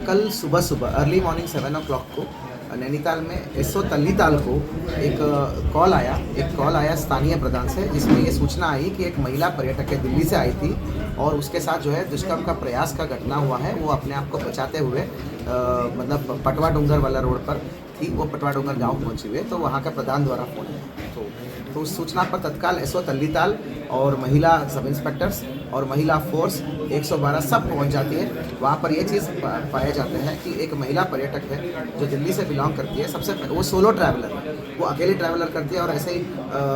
कल सुबह सुबह अर्ली मॉर्निंग 7 o'clock को नैनीताल में एसओ तल्लीताल को एक कॉल आया स्थानीय प्रधान से, जिसमें ये सूचना आई कि एक महिला पर्यटक दिल्ली से आई थी और उसके साथ जो है दुष्कर्म का प्रयास का घटना हुआ है। वो अपने आप को बचाते हुए मतलब पटवा डूंगर वाला रोड पर थी, वो पटवा डूंगर गांव पहुंची हुई है। तो वहाँ का प्रधान द्वारा फ़ोन आया, तो उस सूचना पर तत्काल एसओ तल्लीताल और महिला सब इंस्पेक्टर्स और महिला फोर्स 112 सब पहुंच जाती है। वहाँ पर ये चीज़ पाया जाता है कि एक महिला पर्यटक है जो दिल्ली से बिलोंग करती है। सबसे वो सोलो ट्रैवलर है, वो अकेली ट्रैवलर करती है और ऐसे ही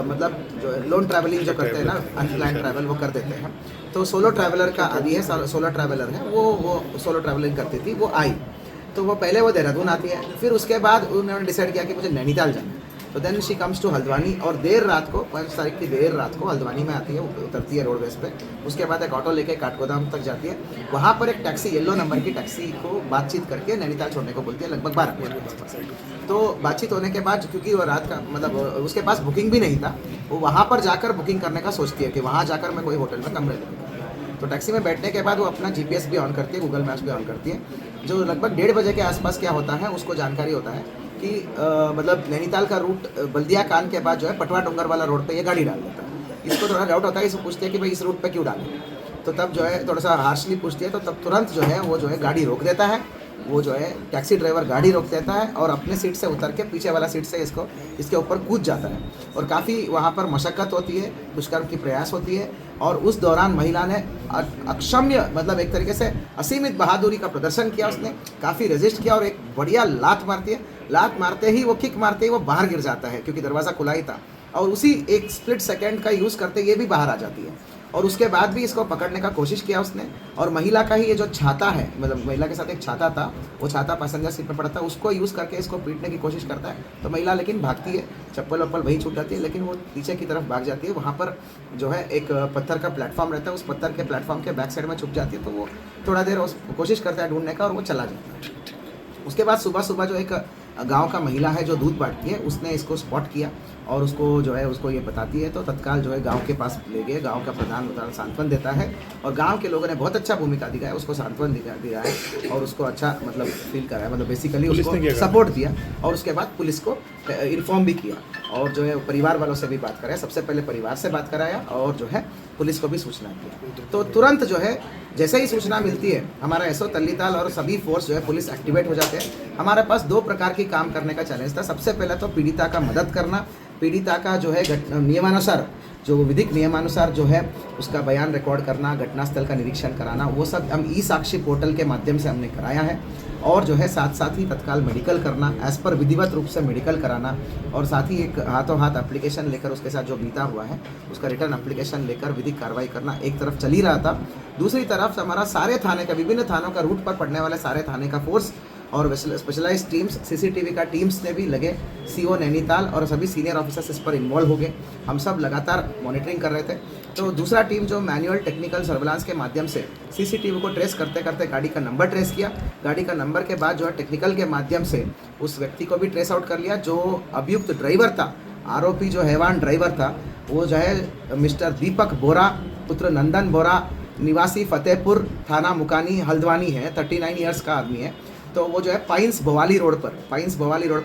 मतलब जो लोन ट्रैवलिंग जो करते हैं ना, अनप्लान ट्रैवल वो कर देते हैं। तो सोलो ट्रैवलर का आदि है, सोलो ट्रैवलर है वो सोलो ट्रैवलिंग करती थी। वो आई तो वो पहले वो देहरादून आती है, फिर उसके बाद उन्होंने डिसाइड किया कि मुझे नैनीताल जाना है। तो then she comes to Haldwani और देर रात को 5 तारीख की देर रात को हल्द्वानी में आती है, उतरती है रोडवेज पे। उसके बाद एक ऑटो लेके काठगोदाम तक जाती है। वहाँ पर एक टैक्सी, येलो नंबर की टैक्सी को बातचीत करके नैनीताल छोड़ने को बोलती है, लगभग 12 बजे के आसपास। तो बातचीत होने के बाद, क्योंकि वो रात का मतलब उसके पास बुकिंग भी नहीं था, वो वहाँ पर जाकर बुकिंग करने का सोचती है कि वहाँ जाकर मैं कोई होटल में कमरे लूँगा। तो टैक्सी में बैठने के बाद वो अपना जीपीएस भी ऑन करती है, गूगल मैप्स भी ऑन करती है। जो लगभग 1:30 बजे के आसपास क्या होता है, उसको जानकारी होता है कि मतलब नैनीताल का रूट बल्दिया कान के बाद जो है पटवा डूंगर वाला रोड पे ये गाड़ी डाल देता है। इसको थोड़ा डाउट होता है, इसको पूछते हैं कि भाई इस रूट पे क्यों डालें। तो तब जो है थोड़ा सा हार्शली पूछती है, तो तब तुरंत जो है वो जो है गाड़ी रोक देता है। वो जो है टैक्सी ड्राइवर गाड़ी रोक देता है और अपने सीट से उतर के पीछे वाला सीट से इसके ऊपर कूद जाता है। और काफ़ी वहाँ पर मशक्क़त होती है, दुष्कर्म की प्रयास होती है। और उस दौरान महिला ने अक्षम्य मतलब एक तरीके से असीमित बहादुरी का प्रदर्शन किया। उसने काफ़ी रेजिस्ट किया और एक बढ़िया लात मारती है। लात मारते ही वो किक मारते ही वो बाहर गिर जाता है, क्योंकि दरवाज़ा खुला ही था। और उसी एक स्प्लिट सेकेंड का यूज़ करते ये भी बाहर आ जाती है। और उसके बाद भी इसको पकड़ने का कोशिश किया उसने। और महिला का ही ये जो छाता है, मतलब महिला के साथ एक छाता था, वो छाता पैसेंजर सीट पर पड़ा था, उसको यूज़ करके इसको पीटने की कोशिश करता है। तो महिला लेकिन भागती है, चप्पल वप्पल वहीं छूट जाती है, लेकिन वो पीछे की तरफ भाग जाती है। वहाँ पर जो है एक पत्थर का प्लेटफॉर्म रहता है, उस पत्थर के प्लेटफॉर्म के बैक साइड में छुप जाती है। तो वो थोड़ा देर कोशिश करता है ढूंढने का और वो चला जाता है। उसके बाद सुबह सुबह जो एक गांव का महिला है जो दूध बांटती है, उसने इसको स्पॉट किया और उसको जो है उसको ये बताती है। तो तत्काल जो है गांव के पास ले गए। गांव का प्रधान सांत्वन देता है और गांव के लोगों ने बहुत अच्छा भूमिका दिखाया, उसको सांत्वन दिया है और उसको अच्छा मतलब फील कराया, मतलब बेसिकली उसको सपोर्ट दिया। और उसके बाद पुलिस को इन्फॉर्म भी किया और जो है परिवार वालों से भी बात कराया। सबसे पहले परिवार से बात कराया और जो है पुलिस को भी सूचना किया। तो तुरंत जो है जैसे ही सूचना मिलती है, हमारा एसओ तल्लीताल और सभी फोर्स जो है पुलिस एक्टिवेट हो जाते हैं। हमारे पास 2 प्रकार की काम करने का चैलेंज था। सबसे पहले तो पीड़िता का मदद करना, पीड़िता का जो है नियमानुसार, जो विधिक नियमानुसार जो है उसका बयान रिकॉर्ड करना, घटनास्थल का निरीक्षण कराना, वो सब हम ई साक्षी पोर्टल के माध्यम से हमने कराया है। और जो है साथ साथ ही तत्काल मेडिकल करना, एज़ पर विधिवत रूप से मेडिकल कराना, और साथ ही एक हाथों हाथ एप्लीकेशन लेकर उसके साथ जो बीता हुआ है उसका रिटर्न एप्लीकेशन लेकर विधिक कार्रवाई करना एक तरफ चल ही रहा था। दूसरी तरफ हमारा सारे थाने का, विभिन्न थानों का रूट पर पड़ने वाले सारे थाने का फोर्स और स्पेशलाइज्ड टीम्स, सीसीटीवी का टीम्स ने भी लगे, सीओ नैनीताल और सभी सीनियर ऑफिसर्स इस पर इन्वॉल्व हो गए। हम सब लगातार मॉनिटरिंग कर रहे थे। तो दूसरा टीम जो मैनुअल टेक्निकल सर्विलांस के माध्यम से सीसीटीवी को ट्रेस करते करते गाड़ी का नंबर ट्रेस किया। गाड़ी का नंबर के बाद जो है टेक्निकल के माध्यम से उस व्यक्ति को भी ट्रेस आउट कर लिया। जो अभियुक्त ड्राइवर था, आरोपी जो हैवान ड्राइवर था, वो जो है मिस्टर दीपक बोरा पुत्र नंदन बोरा, निवासी फतेहपुर, थाना मुकानी, हल्द्वानी है, 39 ईयर्स का आदमी है। तो वो जो है पाइंस भवाली रोड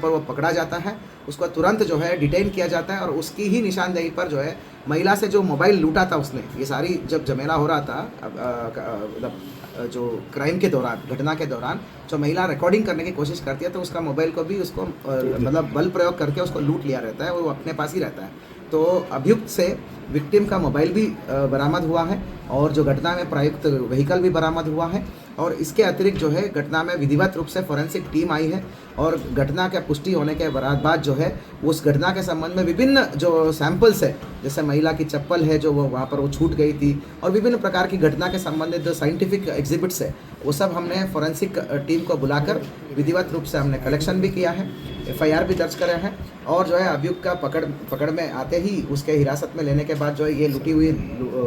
पर वो पकड़ा जाता है। उसको तुरंत जो है डिटेन किया जाता है और उसकी ही निशानदेही पर जो है महिला से जो मोबाइल लूटा था उसने, ये सारी जब झमेला हो रहा था मतलब जो क्राइम के दौरान, घटना के दौरान जो महिला रिकॉर्डिंग करने की कोशिश करती है, तो उसका मोबाइल को भी उसको मतलब बल प्रयोग करके उसको लूट लिया रहता है, वो अपने पास ही रहता है। तो अभियुक्त से विक्टिम का मोबाइल भी बरामद हुआ है और जो घटना में प्रयुक्त व्हीकल भी बरामद हुआ है। और इसके अतिरिक्त जो है घटना में विधिवत रूप से फॉरेंसिक टीम आई है और घटना के पुष्टि होने के बाद जो है उस घटना के संबंध में विभिन्न जो सैंपल्स है, जैसे महिला की चप्पल है जो वो वहाँ पर वो छूट गई थी, और विभिन्न प्रकार की घटना के संबंधित जो साइंटिफिक एग्जिबिट्स है, वो सब हमने फॉरेंसिक टीम को बुलाकर विधिवत रूप से हमने कलेक्शन भी किया है, एफआईआर भी दर्ज करे हैं। और जो है अभियुक्त का पकड़ में आते ही उसके हिरासत में लेने के बाद जो है ये लूटी हुई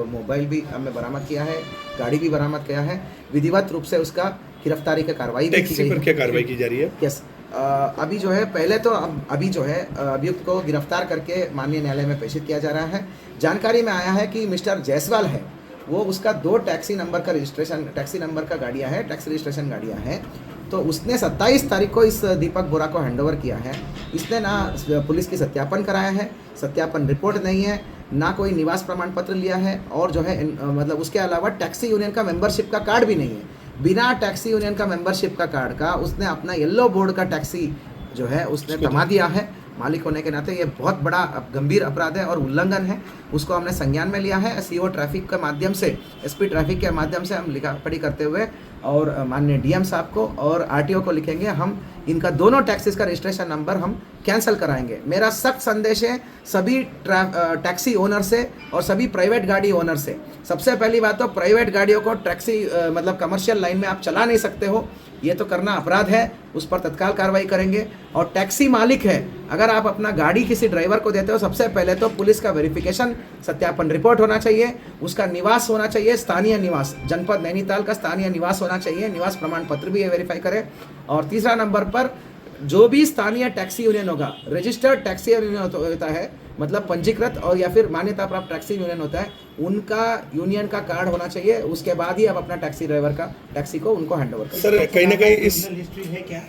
मोबाइल भी हमने बरामद किया है, गाड़ी भी बरामद किया है। विधिवत रूप से उसका गिरफ्तारी की कार्रवाई भी की गई है। क्या कार्रवाई की जा रही है? यस, अभी जो है पहले तो अभी जो है अभियुक्त को गिरफ्तार करके माननीय न्यायालय में प्रेषित किया जा रहा है। जानकारी में आया है कि मिस्टर जायसवाल है, वो उसका 2 टैक्सी नंबर का गाड़ियाँ हैं, टैक्सी रजिस्ट्रेशन गाड़ियाँ हैं। तो उसने 27 तारीख को इस दीपक बोरा को हैंडओवर किया है। इसने ना पुलिस की सत्यापन कराया है, सत्यापन रिपोर्ट नहीं है, ना कोई निवास प्रमाण पत्र लिया है, और जो है मतलब उसके अलावा टैक्सी यूनियन का मेंबरशिप का कार्ड भी नहीं है। बिना टैक्सी यूनियन का मेंबरशिप का कार्ड का उसने अपना येलो बोर्ड का टैक्सी जो है उसने थमा दिया है। मालिक होने के नाते ये बहुत बड़ा गंभीर अपराध है और उल्लंघन है। उसको हमने संज्ञान में लिया है। सीओ ट्रैफिक के माध्यम से, एसपी ट्रैफिक के माध्यम से हम लिखा पढ़ी करते हुए और माननीय डीएम साहब को और आरटीओ को लिखेंगे, हम इनका दोनों टैक्सीज का रजिस्ट्रेशन नंबर हम कैंसिल कराएंगे। मेरा सख्त संदेश है सभी टैक्सी ओनर से और सभी प्राइवेट गाड़ी ओनर से। सबसे पहली बात तो प्राइवेट गाड़ियों को टैक्सी मतलब कमर्शियल लाइन में आप चला नहीं सकते हो, ये तो करना अपराध है, उस पर तत्काल कार्रवाई करेंगे। और टैक्सी मालिक है, अगर आप अपना गाड़ी किसी ड्राइवर को देते हो, सबसे पहले तो पुलिस का वेरिफिकेशन सत्यापन रिपोर्ट होना चाहिए, उसका निवास होना चाहिए, स्थानीय निवास, जनपद नैनीताल का स्थानीय निवास होना चाहिए, निवास प्रमाण पत्र भी वेरीफाई करें। और तीसरा नंबर पर जो भी स्थानीय टैक्सी यूनियन होगा, रजिस्टर्ड टैक्सी यूनियन होता है, मतलब पंजीकृत और या फिर मान्यता प्राप्त टैक्सी यूनियन होता है, उनका यूनियन का कार्ड होना चाहिए। उसके बाद ही आप अपना टैक्सी ड्राइवर का टैक्सी को उनको हैंडओवर करें। सर कहीं ना कहीं इस हिस्ट्री है क्या?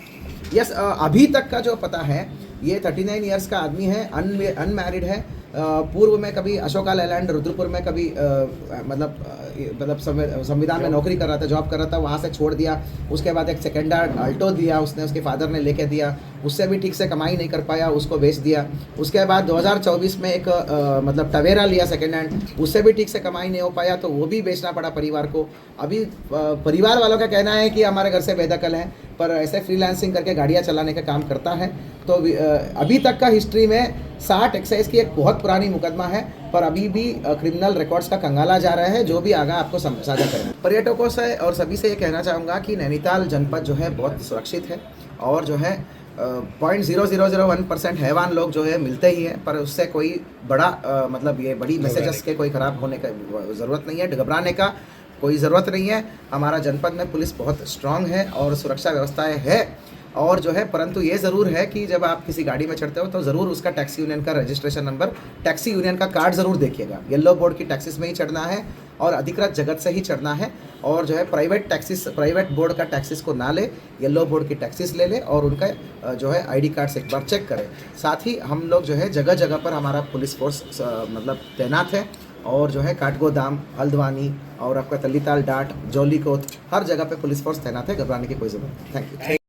यस, अभी तक का जो पता है, ये 39 ईयर्स का आदमी है, अनमैरिड है। पूर्व में कभी अशोका लैलैंड रुद्रपुर में कभी मतलब संविधान में नौकरी कर रहा था, जॉब कर रहा था, वहाँ से छोड़ दिया। उसके बाद एक सेकेंड हैंड अल्टो दिया उसने, उसके फादर ने लेके दिया, उससे भी ठीक से कमाई नहीं कर पाया, उसको बेच दिया। उसके बाद 2024 में एक मतलब टवेरा लिया सेकेंड हैंड, उससे भी ठीक से कमाई नहीं हो पाया, तो वो भी बेचना पड़ा परिवार को। अभी परिवार वालों का कहना है कि हमारे घर से बेदखल है, पर ऐसे फ्रीलांसिंग करके गाड़ियाँ चलाने का काम करता है। तो अभी तक का हिस्ट्री में 60 एक्साइज की एक बहुत पुरानी मुकदमा है, पर अभी भी क्रिमिनल रिकॉर्ड्स का कंगाला जा रहा है, जो भी आगा आपको साझा करें। पर्यटकों से और सभी से ये कहना चाहूँगा कि नैनीताल जनपद जो है बहुत सुरक्षित है, और जो है 0.0001% हैवान लोग जो है मिलते ही हैं, पर उससे कोई बड़ा मतलब ये बड़ी मैसेजेस के कोई ख़राब होने का ज़रूरत नहीं है, घबराने का कोई ज़रूरत नहीं है। हमारा जनपद में पुलिस बहुत स्ट्रांग है और सुरक्षा व्यवस्थाएं है, और जो है परंतु ये ज़रूर है कि जब आप किसी गाड़ी में चढ़ते हो तो ज़रूर उसका टैक्सी यूनियन का रजिस्ट्रेशन नंबर, टैक्सी यूनियन का कार्ड ज़रूर देखिएगा। येलो बोर्ड की टैक्सीज में ही चढ़ना है और अधिकृत जगत से ही चढ़ना है, और जो है प्राइवेट बोर्ड का टैक्सीज को ना ले, येलो बोर्ड की टैक्सीज ले ले और उनका जो है आईडी कार्ड से एक बार चेक करें। साथ ही हम लोग जो है जगह जगह पर हमारा पुलिस फोर्स मतलब तैनात है, और जो है काठगोदाम, हल्द्वानी और आपका तल्लीताल, डाट, जौलीकोट, हर जगह पे पुलिस फोर्स तैनात है। घबराने की कोई ज़रूरत नहीं। Thank you.